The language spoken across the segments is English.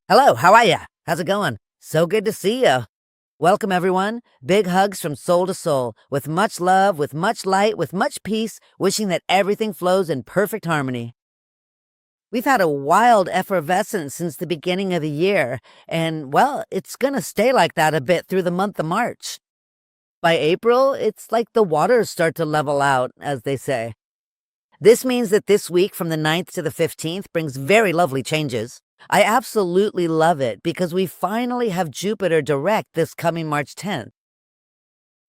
Hello, how are ya? How's it going? So good to see you. Welcome, everyone. Big hugs from soul to soul, with much love, with much light, with much peace, wishing that everything flows in perfect harmony. We've had a wild effervescence since the beginning of the year, and well, it's gonna stay like that a bit through the month of March. By April, it's like the waters start to level out, as they say. This means that this week from the 9th to the 15th brings very lovely changes. I absolutely love it because we finally have Jupiter direct this coming March 10th.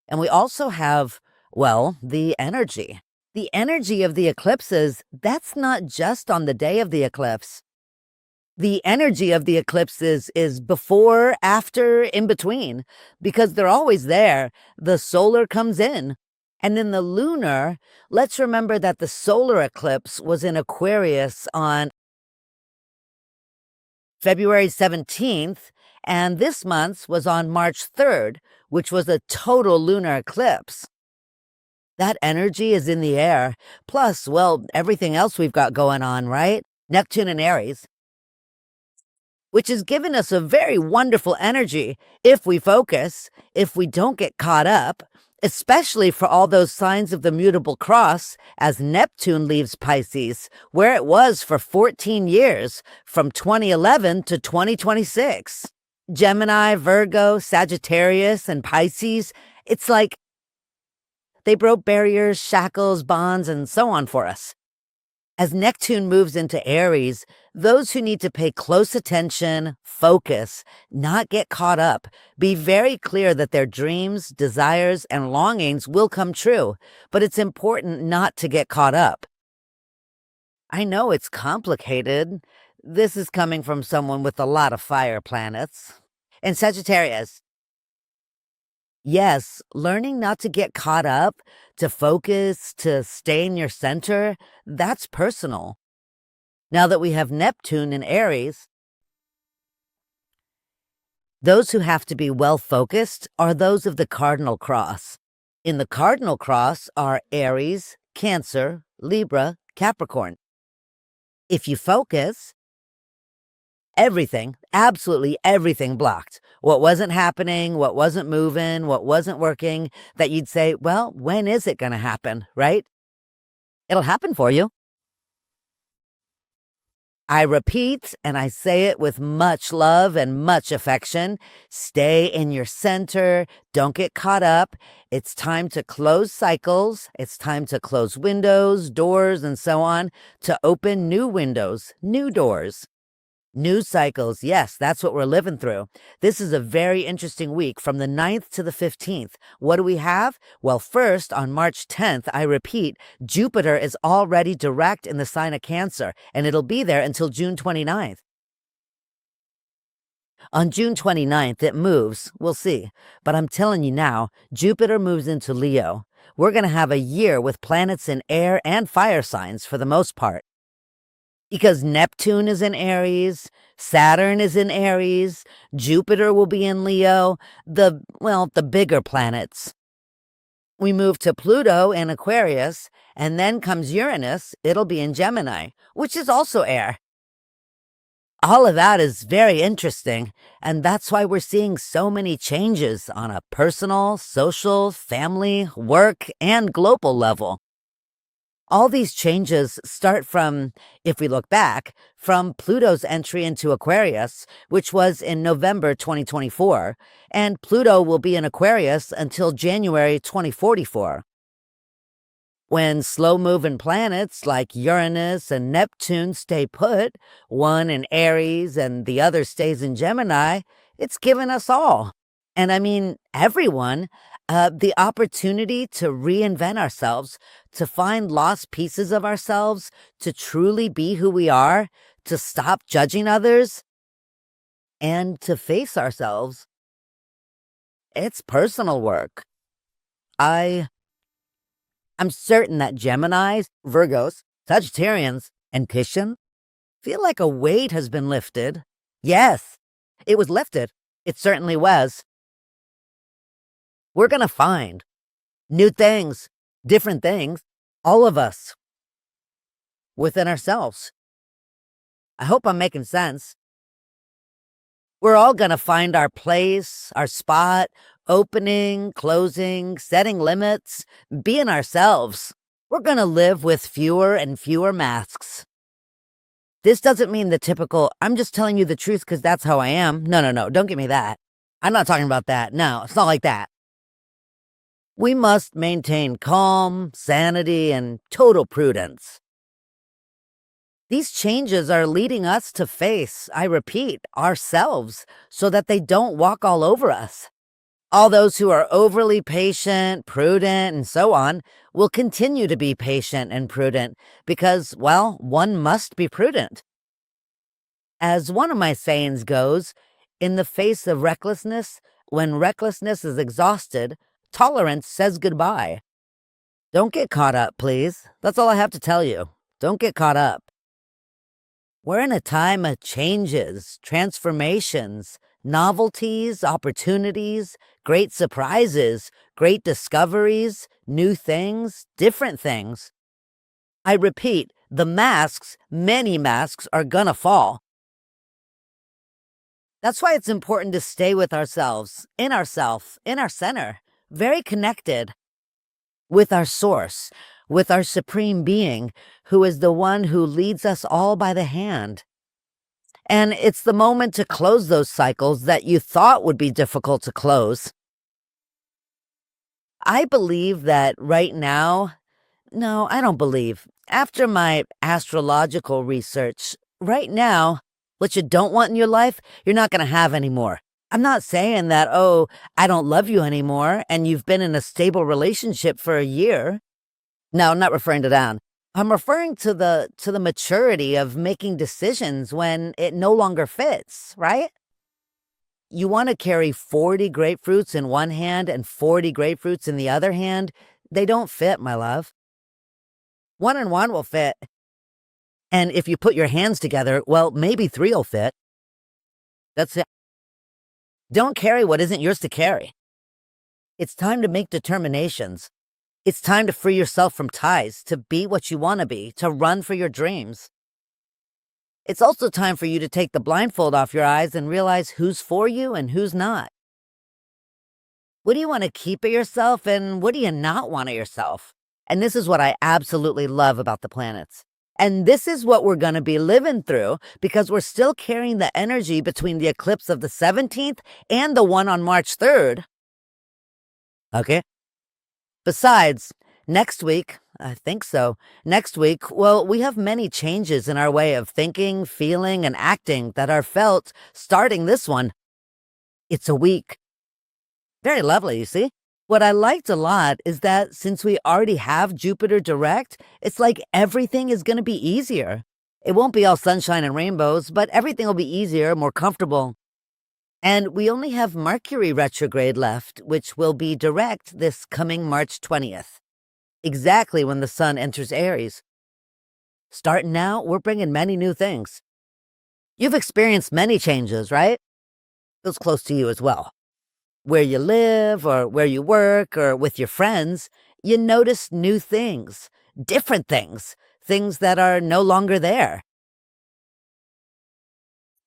And we also have, well, the energy. The energy of the eclipses, that's not just on the day of the eclipse. The energy of the eclipses is before, after, in between, because they're always there. The solar comes in. And in the lunar, let's remember that the solar eclipse was in Aquarius on February 17th, and this month's was on March 3rd, which was a total lunar eclipse. That energy is in the air, plus, well, everything else we've got going on, right? Neptune and Aries, which has given us a very wonderful energy if we focus, if we don't get caught up, especially for all those signs of the mutable cross as Neptune leaves Pisces, where it was for 14 years, from 2011 to 2026. Gemini, Virgo, Sagittarius, and Pisces, it's like they broke barriers, shackles, bonds, and so on for us. As Neptune moves into Aries, those who need to pay close attention, focus, not get caught up, be very clear that their dreams, desires, and longings will come true, but it's important not to get caught up. I know it's complicated. This is coming from someone with a lot of fire planets. And Sagittarius, yes, learning not to get caught up, to focus, to stay in your center, that's personal. Now that we have Neptune in Aries, those who have to be well focused are those of the cardinal cross. In the cardinal cross are Aries, Cancer, Libra, Capricorn. If you focus, everything, absolutely everything blocked. What wasn't happening, what wasn't moving, what wasn't working, that you'd say, well, when is it going to happen, right? It'll happen for you. I repeat, and I say it with much love and much affection, stay in your center. Don't get caught up. It's time to close cycles. It's time to close windows, doors, and so on, to open new windows, new doors. New cycles, yes, that's what we're living through. This is a very interesting week from the 9th to the 15th. What do we have? Well, first, on March 10th, I repeat, Jupiter is already direct in the sign of Cancer, and it'll be there until June 29th. On June 29th, it moves. We'll see. But I'm telling you now, Jupiter moves into Leo. We're going to have a year with planets in air and fire signs for the most part. Because Neptune is in Aries, Saturn is in Aries, Jupiter will be in Leo, the bigger planets. We move to Pluto in Aquarius, and then comes Uranus, it'll be in Gemini, which is also air. All of that is very interesting, and that's why we're seeing so many changes on a personal, social, family, work, and global level. All these changes start from, if we look back, from Pluto's entry into Aquarius, which was in November 2024, and Pluto will be in Aquarius until January 2044. When slow-moving planets like Uranus and Neptune stay put, one in Aries and the other stays in Gemini, it's given us all, and I mean everyone, the opportunity to reinvent ourselves, to find lost pieces of ourselves, to truly be who we are, to stop judging others, and to face ourselves. It's personal work. I'm certain that Geminis, Virgos, Sagittarians, and Piscians feel like a weight has been lifted. Yes, it was lifted. It certainly was. We're going to find new things, different things, all of us, within ourselves. I hope I'm making sense. We're all going to find our place, our spot, opening, closing, setting limits, being ourselves. We're going to live with fewer and fewer masks. This doesn't mean the typical, I'm just telling you the truth because that's how I am. No, no, no, don't give me that. I'm not talking about that. No, it's not like that. We must maintain calm, sanity, and total prudence. These changes are leading us to face, I repeat, ourselves, so that they don't walk all over us. All those who are overly patient, prudent, and so on will continue to be patient and prudent because, well, one must be prudent. As one of my sayings goes, in the face of recklessness, when recklessness is exhausted, tolerance says goodbye. Don't get caught up, please. That's all I have to tell you. Don't get caught up. We're in a time of changes, transformations, novelties, opportunities, great surprises, great discoveries, new things, different things. I repeat, the masks, many masks, are gonna fall. That's why it's important to stay with ourselves, in our center, very connected with our source, with our supreme being, who is the one who leads us all by the hand. And it's the moment to close those cycles that you thought would be difficult to close. I believe that right now, no, I don't believe. After my astrological research, right now, what you don't want in your life, you're not going to have anymore. I'm not saying that, oh, I don't love you anymore, and you've been in a stable relationship for a year. No, I'm not referring to that. I'm referring to the maturity of making decisions when it no longer fits, right? You want to carry 40 grapefruits in one hand and 40 grapefruits in the other hand. They don't fit, my love. One and one will fit. And if you put your hands together, well, maybe three will fit. That's it. Don't carry what isn't yours to carry. It's time to make determinations. It's time to free yourself from ties, to be what you want to be, to run for your dreams. It's also time for you to take the blindfold off your eyes and realize who's for you and who's not. What do you want to keep of yourself and what do you not want of yourself? And this is what I absolutely love about the planets. And this is what we're going to be living through because we're still carrying the energy between the eclipse of the 17th and the one on March 3rd. Okay? Besides, next week, I think so, next week, well, we have many changes in our way of thinking, feeling, and acting that are felt starting this one. It's a week. Very lovely, you see? What I liked a lot is that since we already have Jupiter direct, it's like everything is going to be easier. It won't be all sunshine and rainbows, but everything will be easier, more comfortable. And we only have Mercury retrograde left, which will be direct this coming March 20th, exactly when the sun enters Aries. Starting now, we're bringing many new things. You've experienced many changes, right? Feels close to you as well. Where you live or where you work or with your friends, you notice new things, different things, things that are no longer there.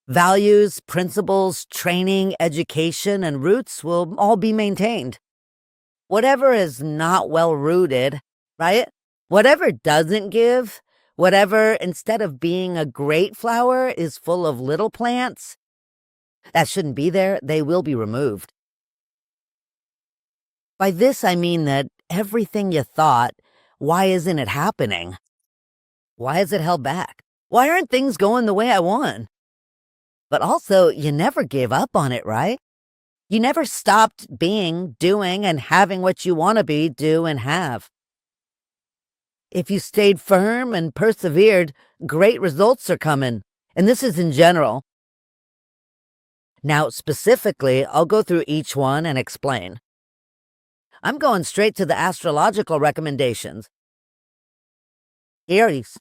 Values, principles, training, education, and roots will all be maintained. Whatever is not well rooted, right? Whatever doesn't give, whatever instead of being a great flower is full of little plants, that shouldn't be there, they will be removed. By this, I mean that everything you thought, why isn't it happening? Why is it held back? Why aren't things going the way I want? But also, you never gave up on it, right? You never stopped being, doing, and having what you want to be, do, and have. If you stayed firm and persevered, great results are coming. And this is in general. Now, specifically, I'll go through each one and explain. I'm going straight to the astrological recommendations. Aries.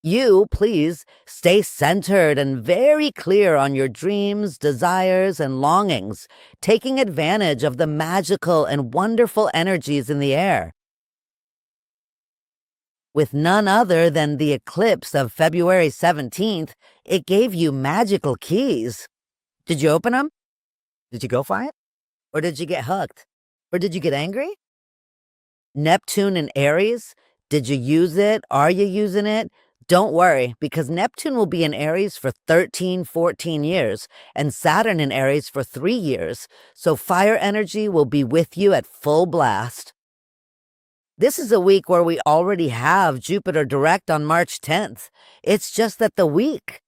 You, please, stay centered and very clear on your dreams, desires, and longings, taking advantage of the magical and wonderful energies in the air. With none other than the eclipse of February 17th, it gave you magical keys. Did you open them? Did you go for it? Or did you get hooked? Or did you get angry? Neptune in Aries, did you use it? Are you using it? Don't worry, because Neptune will be in Aries for 13, 14 years, and Saturn in Aries for 3 years, so fire energy will be with you at full blast. This is a week where we already have Jupiter direct on March 10th. It's just that the week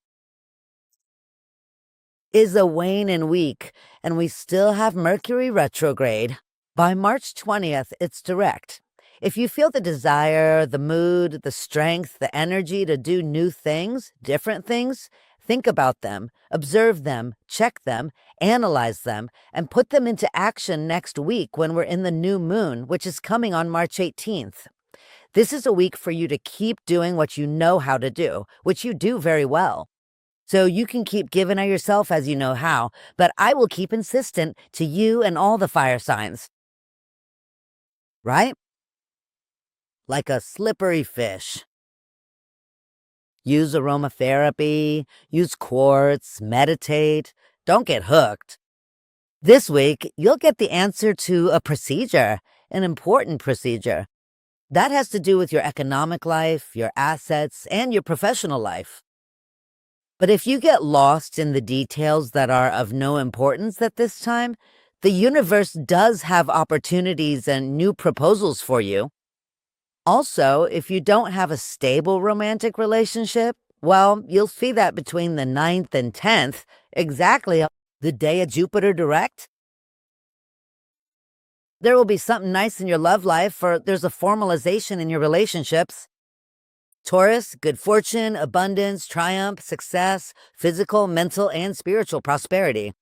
is a waning week, and we still have Mercury retrograde. By March 20th, it's direct. If you feel the desire, the mood, the strength, the energy to do new things, different things, think about them, observe them, check them, analyze them, and put them into action next week when we're in the new moon, which is coming on March 18th. This is a week for you to keep doing what you know how to do, which you do very well. So you can keep giving of yourself as you know how, but I will keep insistent to you and all the fire signs. Right? Like a slippery fish. Use aromatherapy, use quartz, meditate. Don't get hooked. This week, you'll get the answer to a procedure, an important procedure. That has to do with your economic life, your assets, and your professional life. But if you get lost in the details that are of no importance at this time, the universe does have opportunities and new proposals for you. Also, if you don't have a stable romantic relationship, well, you'll see that between the 9th and 10th, exactly the day of Jupiter direct. There will be something nice in your love life, or there's a formalization in your relationships. Taurus, good fortune, abundance, triumph, success, physical, mental, and spiritual prosperity.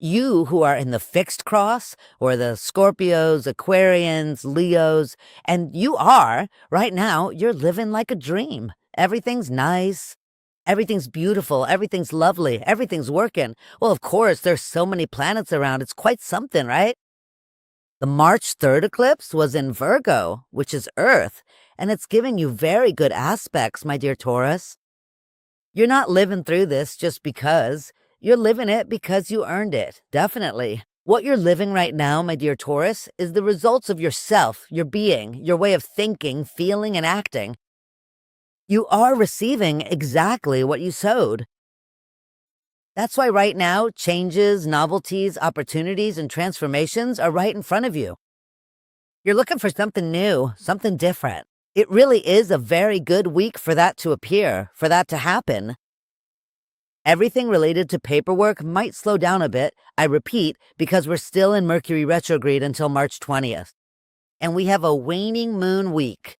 You who are in the fixed cross, or the Scorpios, Aquarians, Leos, and you are, right now, you're living like a dream. Everything's nice. Everything's beautiful. Everything's lovely. Everything's working. Well, of course, there's so many planets around. It's quite something, right? The March 3rd eclipse was in Virgo, which is Earth, and it's giving you very good aspects, my dear Taurus. You're not living through this just because. You're living it because you earned it, definitely. What you're living right now, my dear Taurus, is the results of yourself, your being, your way of thinking, feeling, and acting. You are receiving exactly what you sowed. That's why right now, changes, novelties, opportunities, and transformations are right in front of you. You're looking for something new, something different. It really is a very good week for that to appear, for that to happen. Everything related to paperwork might slow down a bit, I repeat, because we're still in Mercury retrograde until March 20th. And we have a waning moon week.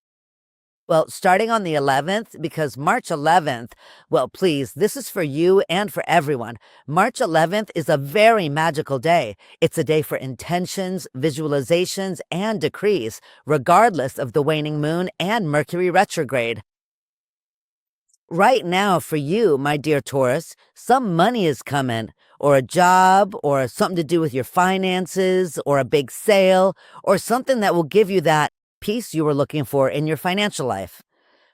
Well, starting on the 11th, because March 11th, well, please, this is for you and for everyone. March 11th is a very magical day. It's a day for intentions, visualizations, and decrees, regardless of the waning moon and Mercury retrograde. Right now, for you, my dear Taurus, some money is coming, or a job, or something to do with your finances, or a big sale, or something that will give you that peace you were looking for in your financial life.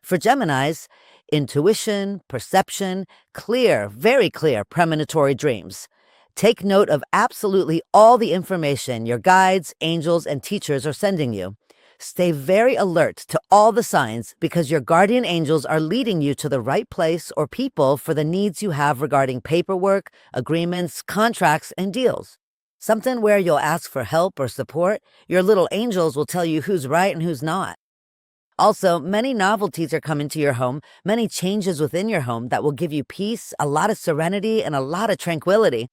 For Geminis, intuition, perception, clear, very clear premonitory dreams. Take note of absolutely all the information your guides, angels, and teachers are sending you. Stay very alert to all the signs because your guardian angels are leading you to the right place or people for the needs you have regarding paperwork, agreements, contracts, and deals. Something where you'll ask for help or support, your little angels will tell you who's right and who's not. Also, many novelties are coming to your home, many changes within your home that will give you peace, a lot of serenity, and a lot of tranquility.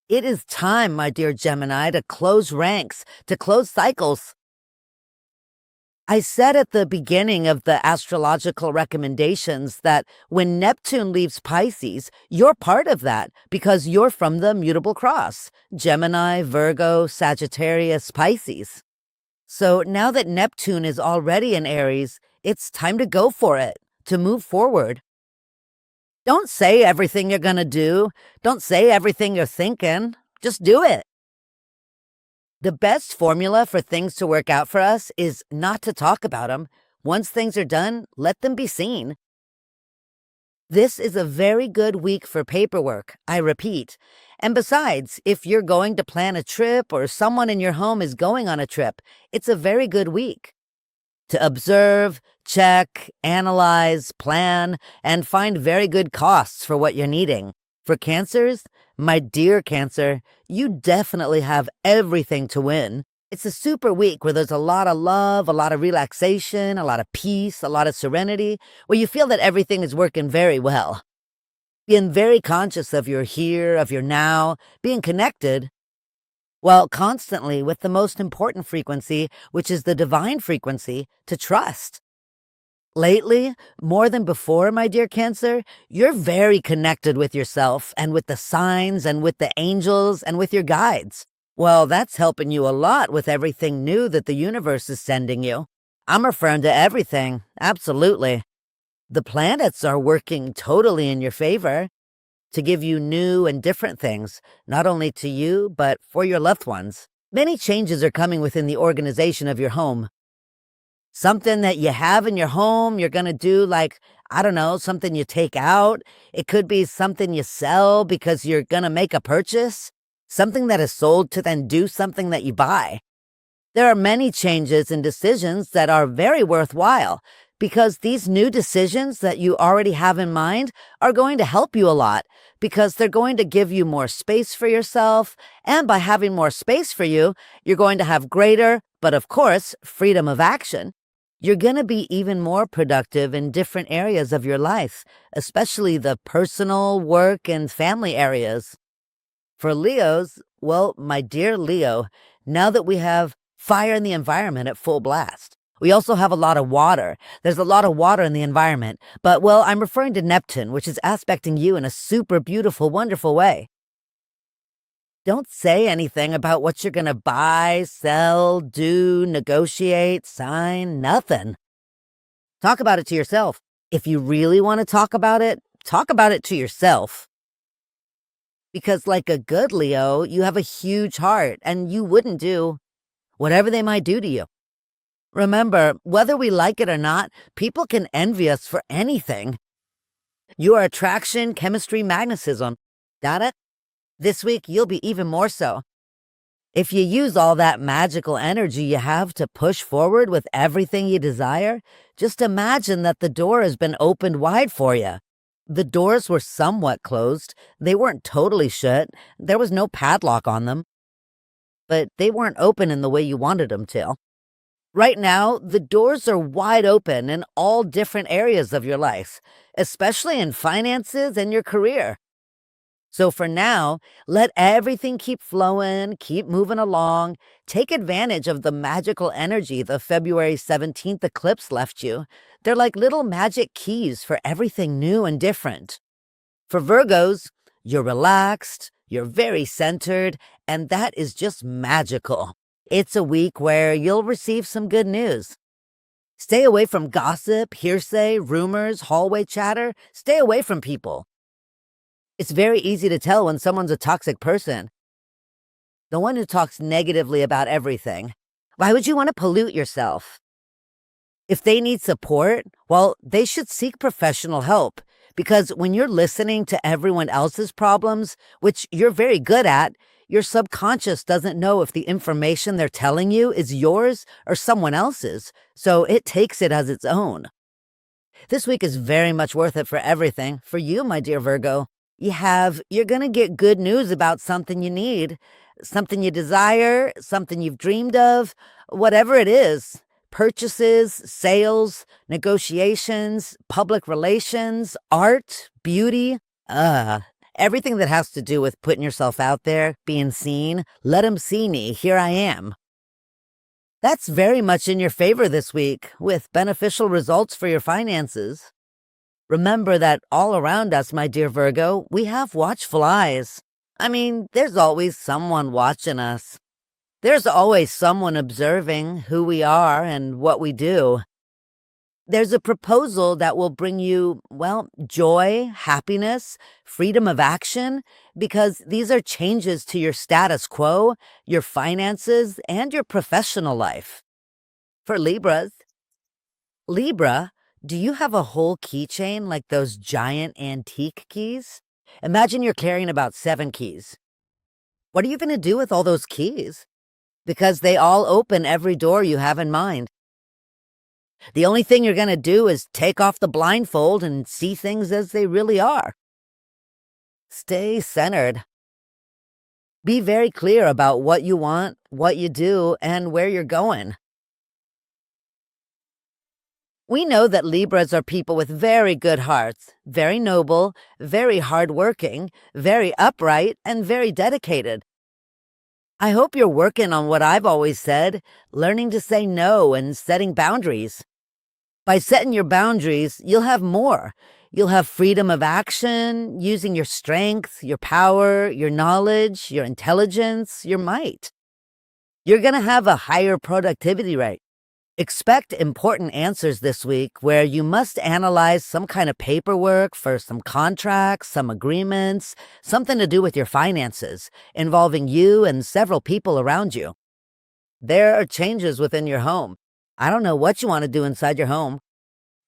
It is time, my dear Gemini, to close ranks, to close cycles. I said at the beginning of the astrological recommendations that when Neptune leaves Pisces, you're part of that because you're from the mutable cross, Gemini, Virgo, Sagittarius, Pisces. So now that Neptune is already in Aries, it's time to go for it, to move forward. Don't say everything you're going to do. Don't say everything you're thinking. Just do it. The best formula for things to work out for us is not to talk about them. Once things are done, let them be seen. This is a very good week for paperwork, I repeat. And besides, if you're going to plan a trip or someone in your home is going on a trip, it's a very good week to observe, check, analyze, plan, and find very good costs for what you're needing. For Cancers, my dear Cancer, you definitely have everything to win. It's a super week where there's a lot of love, a lot of relaxation, a lot of peace, a lot of serenity, where you feel that everything is working very well. Being very conscious of your here, of your now, being connected, well, constantly with the most important frequency, which is the divine frequency, to trust. Lately, more than before, my dear Cancer, you're very connected with yourself and with the signs and with the angels and with your guides. Well, that's helping you a lot with everything new that the universe is sending you. I'm referring to everything, absolutely. The planets are working totally in your favor to give you new and different things, not only to you, but for your loved ones. Many changes are coming within the organization of your home. Something that you have in your home, you're going to do like, I don't know, something you take out. It could be something you sell because you're going to make a purchase. Something that is sold to then do something that you buy. There are many changes and decisions that are very worthwhile because these new decisions that you already have in mind are going to help you a lot because they're going to give you more space for yourself. And by having more space for you, you're going to have greater, but of course, freedom of action. You're going to be even more productive in different areas of your life, especially the personal, work, and family areas. For Leos, well, my dear Leo, now that we have fire in the environment at full blast, we also have a lot of water. There's a lot of water in the environment, but, well, I'm referring to Neptune, which is aspecting you in a super beautiful, wonderful way. Don't say anything about what you're going to buy, sell, do, negotiate, sign, nothing. Talk about it to yourself. If you really want to talk about it to yourself. Because like a good Leo, you have a huge heart and you wouldn't do whatever they might do to you. Remember, whether we like it or not, people can envy us for anything. You are attraction, chemistry, magnetism. Got it? This week, you'll be even more so. If you use all that magical energy you have to push forward with everything you desire, just imagine that the door has been opened wide for you. The doors were somewhat closed. They weren't totally shut. There was no padlock on them. But they weren't open in the way you wanted them to. Right now, the doors are wide open in all different areas of your life, especially in finances and your career. So for now, let everything keep flowing, keep moving along. Take advantage of the magical energy the February 17th eclipse left you. They're like little magic keys for everything new and different. For Virgos, you're relaxed, you're very centered, and that is just magical. It's a week where you'll receive some good news. Stay away from gossip, hearsay, rumors, hallway chatter. Stay away from people. It's very easy to tell when someone's a toxic person. The one who talks negatively about everything. Why would you want to pollute yourself? If they need support, well, they should seek professional help. Because when you're listening to everyone else's problems, which you're very good at, your subconscious doesn't know if the information they're telling you is yours or someone else's, so it takes it as its own. This week is very much worth it for everything. For you, my dear Virgo, you're going to get good news about something you need, something you desire, something you've dreamed of, whatever it is. Purchases, sales, negotiations, public relations, art, beauty, everything that has to do with putting yourself out there, being seen. Let 'em see me, here I am. That's very much in your favor this week, with beneficial results for your finances. Remember that all around us, my dear Virgo, we have watchful eyes. I mean, there's always someone watching us. There's always someone observing who we are and what we do. There's a proposal that will bring you, well, joy, happiness, freedom of action, because these are changes to your status quo, your finances, and your professional life. For Libra, do you have a whole keychain like those giant antique keys? Imagine you're carrying about 7 keys. What are you going to do with all those keys? Because they all open every door you have in mind. The only thing you're going to do is take off the blindfold and see things as they really are. Stay centered. Be very clear about what you want, what you do, and where you're going. We know that Libras are people with very good hearts, very noble, very hardworking, very upright, and very dedicated. I hope you're working on what I've always said, learning to say no and setting boundaries. By setting your boundaries, you'll have more. You'll have freedom of action, using your strength, your power, your knowledge, your intelligence, your might. You're going to have a higher productivity rate. Expect important answers this week where you must analyze some kind of paperwork for some contracts, some agreements, something to do with your finances, involving you and several people around you. There are changes within your home. I don't know what you want to do inside your home.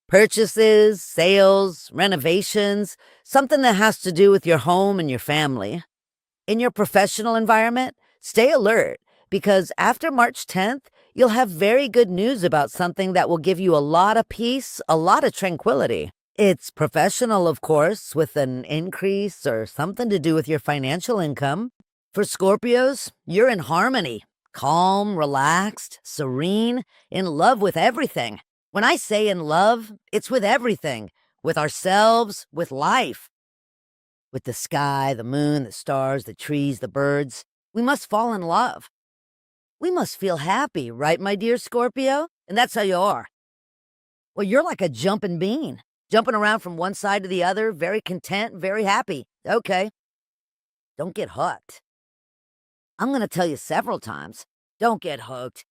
Purchases, sales, renovations, something that has to do with your home and your family. In your professional environment, stay alert because after March 10th, you'll have very good news about something that will give you a lot of peace, a lot of tranquility. It's professional, of course, with an increase or something to do with your financial income. For Scorpios, you're in harmony, calm, relaxed, serene, in love with everything. When I say in love, it's with everything, with ourselves, with life. With the sky, the moon, the stars, the trees, the birds. We must fall in love. We must feel happy, right, my dear Scorpio? And that's how you are. Well, you're like a jumping bean, jumping around from one side to the other, very content, very happy. Okay. Don't get hooked. I'm going to tell you several times, don't get hooked.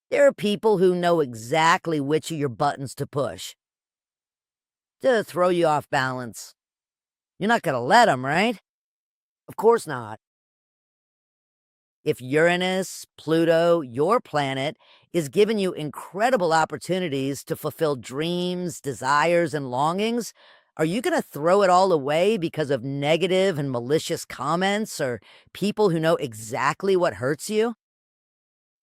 There are people who know exactly which of your buttons to push to throw you off balance. You're not going to let them, right? Of course not. If Uranus, Pluto, your planet, is giving you incredible opportunities to fulfill dreams, desires, and longings, are you going to throw it all away because of negative and malicious comments or people who know exactly what hurts you?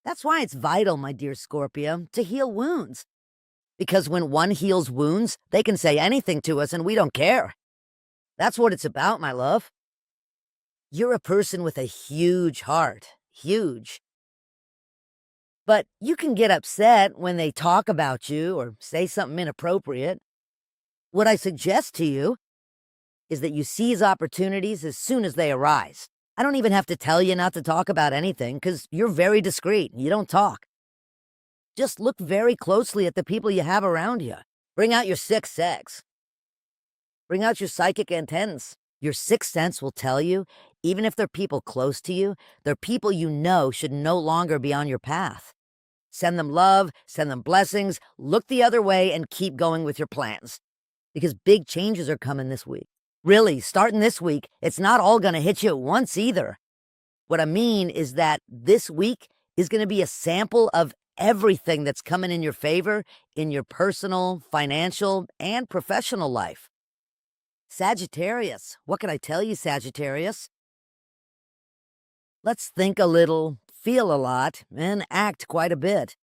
That's why it's vital, my dear Scorpio, to heal wounds. Because when one heals wounds, they can say anything to us and we don't care. That's what it's about, my love. You're a person with a huge heart. Huge. But you can get upset when they talk about you or say something inappropriate. What I suggest to you is that you seize opportunities as soon as they arise. I don't even have to tell you not to talk about anything because you're very discreet and you don't talk. Just look very closely at the people you have around you. Bring out your sixth sense. Bring out your psychic antennas. Your sixth sense will tell you, even if they're people close to you, they're people you know should no longer be on your path. Send them love, send them blessings, look the other way, and keep going with your plans. Because big changes are coming this week. Really, starting this week, it's not all going to hit you at once either. What I mean is that this week is going to be a sample of everything that's coming in your favor in your personal, financial, and professional life. Sagittarius, what can I tell you, Sagittarius? Let's think a little, feel a lot, and act quite a bit.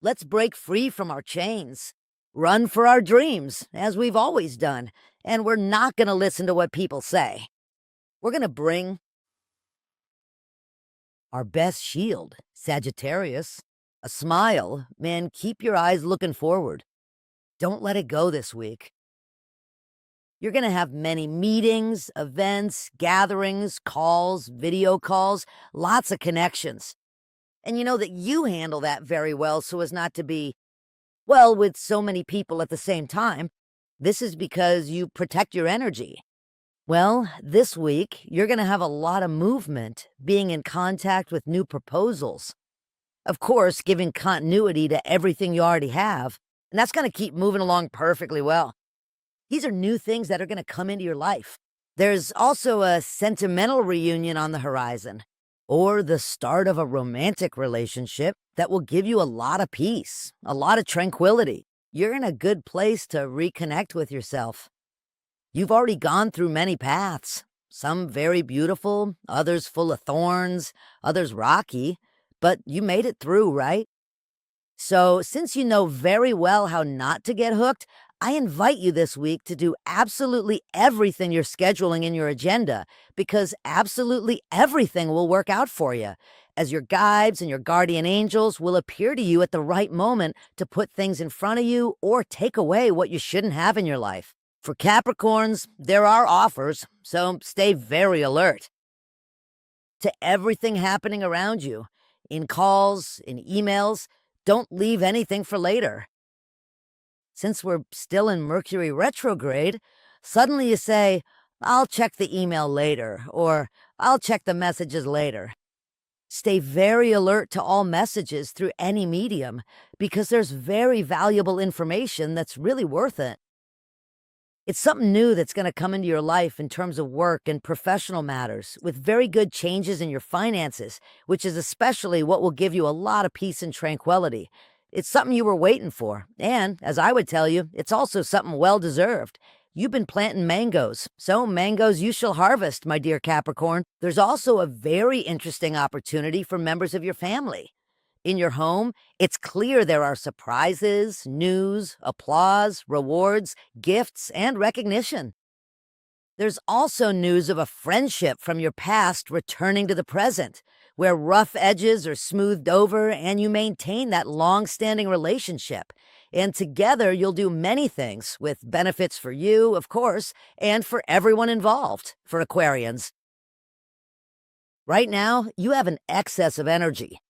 Let's break free from our chains, run for our dreams, as we've always done, and we're not going to listen to what people say. We're going to bring our best shield, Sagittarius, a smile. Man, keep your eyes looking forward. Don't let it go this week. You're going to have many meetings, events, gatherings, calls, video calls, lots of connections. And you know that you handle that very well so as not to be, well, with so many people at the same time. This is because you protect your energy. Well, this week, you're going to have a lot of movement, being in contact with new proposals. Of course, giving continuity to everything you already have, And that's going to keep moving along perfectly well. These are new things that are going to come into your life. There's also a sentimental reunion on the horizon, or the start of a romantic relationship that will give you a lot of peace, a lot of tranquility. You're in a good place to reconnect with yourself. You've already gone through many paths, some very beautiful, others full of thorns, others rocky, but you made it through, right? So, since you know very well how not to get hooked, I invite you this week to do absolutely everything you're scheduling in your agenda because absolutely everything will work out for you, as your guides and your guardian angels will appear to you at the right moment to put things in front of you or take away what you shouldn't have in your life. For Capricorns, there are offers, so stay very alert to everything happening around you, in calls, in emails. Don't leave anything for later. Since we're still in Mercury retrograde, suddenly you say, I'll check the email later, or I'll check the messages later. Stay very alert to all messages through any medium, because there's very valuable information that's really worth it. It's something new that's going to come into your life in terms of work and professional matters, with very good changes in your finances, which is especially what will give you a lot of peace and tranquility. It's something you were waiting for, and, as I would tell you, it's also something well-deserved. You've been planting mangoes, so mangoes you shall harvest, my dear Capricorn. There's also a very interesting opportunity for members of your family. In your home, it's clear there are surprises, news, applause, rewards, gifts, and recognition. There's also news of a friendship from your past returning to the present, where rough edges are smoothed over and you maintain that long-standing relationship. And together you'll do many things with benefits for you, of course, and for everyone involved, for Aquarians. Right now, you have an excess of energy.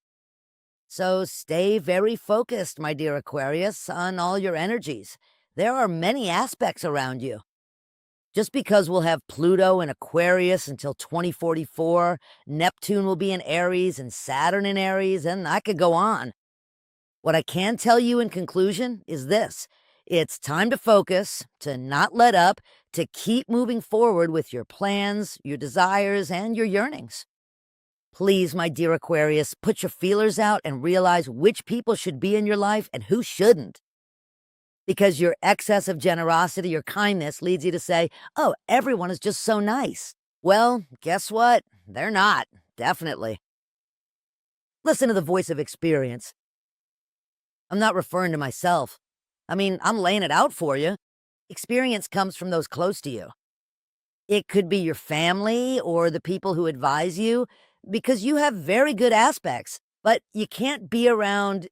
So stay very focused, my dear Aquarius, on all your energies. There are many aspects around you. Just because we'll have Pluto in Aquarius until 2044, Neptune will be in Aries and Saturn in Aries, and I could go on. What I can tell you in conclusion is this. It's time to focus, to not let up, to keep moving forward with your plans, your desires, and your yearnings. Please, my dear Aquarius, put your feelers out and realize which people should be in your life and who shouldn't. Because your excess of generosity or kindness leads you to say, oh, everyone is just so nice. Well, guess what? They're not, definitely. Listen to the voice of experience. I'm not referring to myself. I'm laying it out for you. Experience comes from those close to you. It could be your family or the people who advise you, because you have very good aspects, but you can't be around.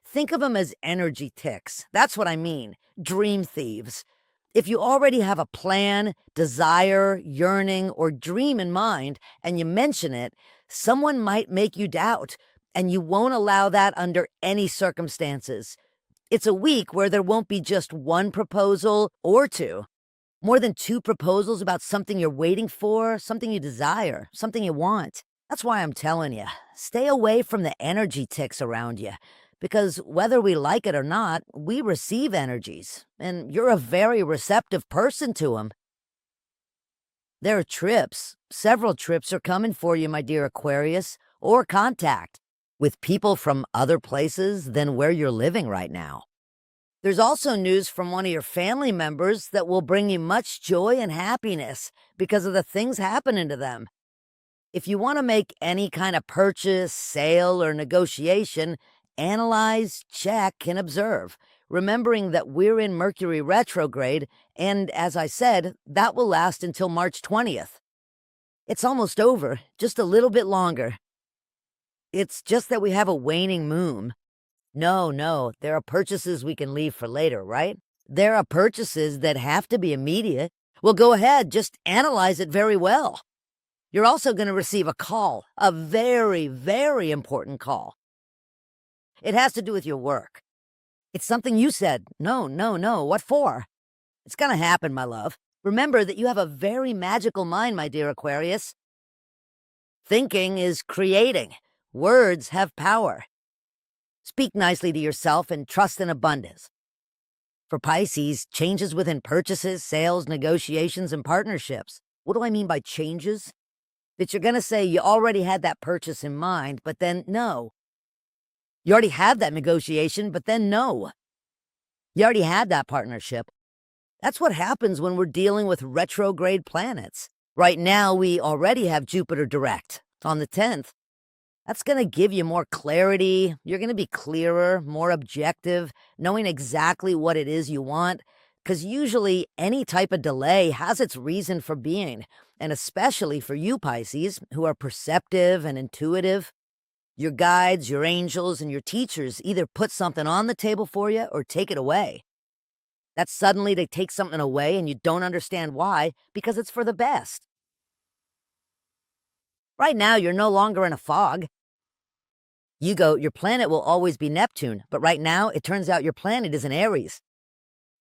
Think of them as energy ticks. That's what I mean. Dream thieves. If you already have a plan, desire, yearning, or dream in mind, and you mention it, someone might make you doubt, and you won't allow that under any circumstances. It's a week where there won't be just one proposal or two. More than two proposals about something you're waiting for, something you desire, something you want. That's why I'm telling you, stay away from the energy ticks around you, because whether we like it or not, we receive energies, and you're a very receptive person to them. There are trips. Several trips are coming for you, my dear Aquarius, or contact with people from other places than where you're living right now. There's also news from one of your family members that will bring you much joy and happiness because of the things happening to them. If you want to make any kind of purchase, sale, or negotiation, analyze, check, and observe, remembering that we're in Mercury retrograde, and as I said, that will last until March 20th. It's almost over, just a little bit longer. It's just that we have a waning moon. No, there are purchases we can leave for later, right? There are purchases that have to be immediate. Well, go ahead, just analyze it very well. You're also going to receive a call, a very, very important call. It has to do with your work. It's something you said, no, what for? It's going to happen, my love. Remember that you have a very magical mind, my dear Aquarius. Thinking is creating. Words have power. Speak nicely to yourself and trust in abundance. For Pisces, changes within purchases, sales, negotiations, and partnerships. What do I mean by changes? That you're going to say you already had that purchase in mind, but then no. You already had that negotiation, but then no. You already had that partnership. That's what happens when we're dealing with retrograde planets. Right now, we already have Jupiter direct on the 10th. That's going to give you more clarity. You're going to be clearer, more objective, knowing exactly what it is you want. Because usually any type of delay has its reason for being. And especially for you, Pisces, who are perceptive and intuitive. Your guides, your angels, and your teachers either put something on the table for you or take it away. That's suddenly they take something away and you don't understand why, because it's for the best. Right now, you're no longer in a fog. Your planet will always be Neptune, but right now, it turns out your planet is in Aries.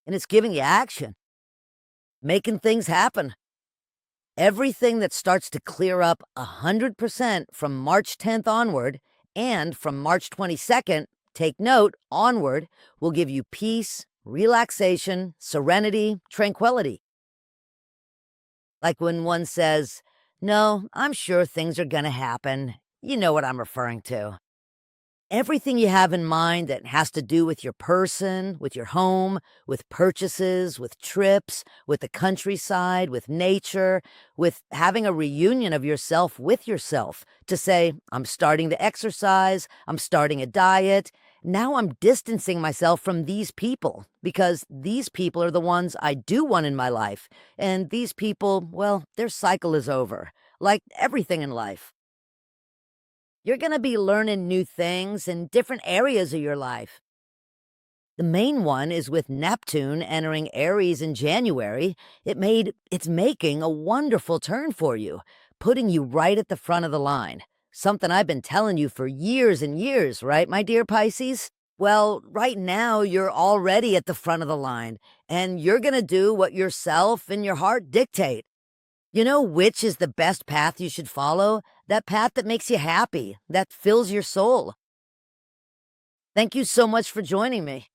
And it's giving you action, making things happen. Everything that starts to clear up 100% from March 10th onward, and from March 22nd, take note, onward, will give you peace, relaxation, serenity, tranquility. Like when one says, "No, I'm sure things are going to happen." You know what I'm referring to. Everything you have in mind that has to do with your person, with your home, with purchases, with trips, with the countryside, with nature, with having a reunion of yourself with yourself to say, I'm starting to exercise, I'm starting a diet. Now I'm distancing myself from these people because these people are the ones I do want in my life. And these people, well, their cycle is over, like everything in life. You're going to be learning new things in different areas of your life. The main one is with Neptune entering Aries in January. It's making a wonderful turn for you, putting you right at the front of the line. Something I've been telling you for years and years, right, my dear Pisces? Well, right now you're already at the front of the line, and you're going to do what yourself and your heart dictate. You know which is the best path you should follow? That path that makes you happy, that fills your soul. Thank you so much for joining me.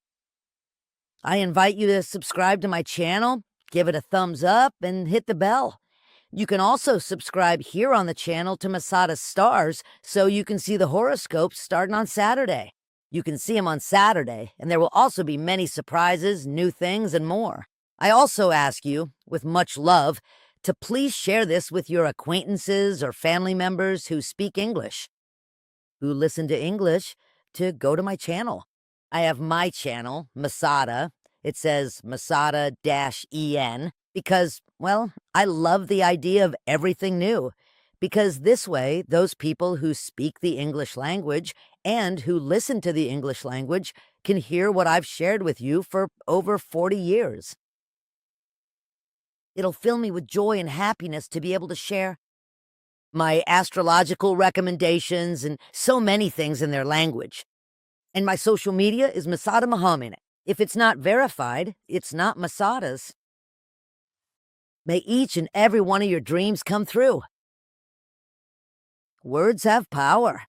I invite you to subscribe to my channel, give it a thumbs up, and hit the bell. You can also subscribe here on the channel to Mizada Stars so you can see the horoscopes starting on Saturday. You can see them on Saturday, and there will also be many surprises, new things, and more. I also ask you, with much love, to please share this with your acquaintances or family members who speak English, who listen to English, to go to my channel. I have my channel, Mizada. It says Mizada-EN because, well, I love the idea of everything new. Because this way, those people who speak the English language and who listen to the English language can hear what I've shared with you for over 40 years. It'll fill me with joy and happiness to be able to share my astrological recommendations and so many things in their language. And my social media is Mizada Mohamed. If it's not verified, it's not Mizada's. May each and every one of your dreams come through. Words have power.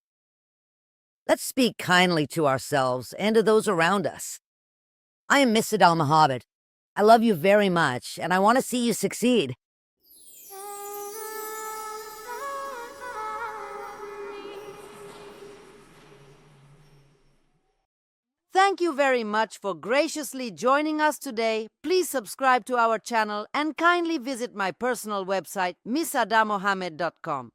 Let's speak kindly to ourselves and to those around us. I am Mizada Mohamed. I love you very much, and I want to see you succeed. Thank you very much for graciously joining us today. Please subscribe to our channel and kindly visit my personal website, mizadamohamed.com.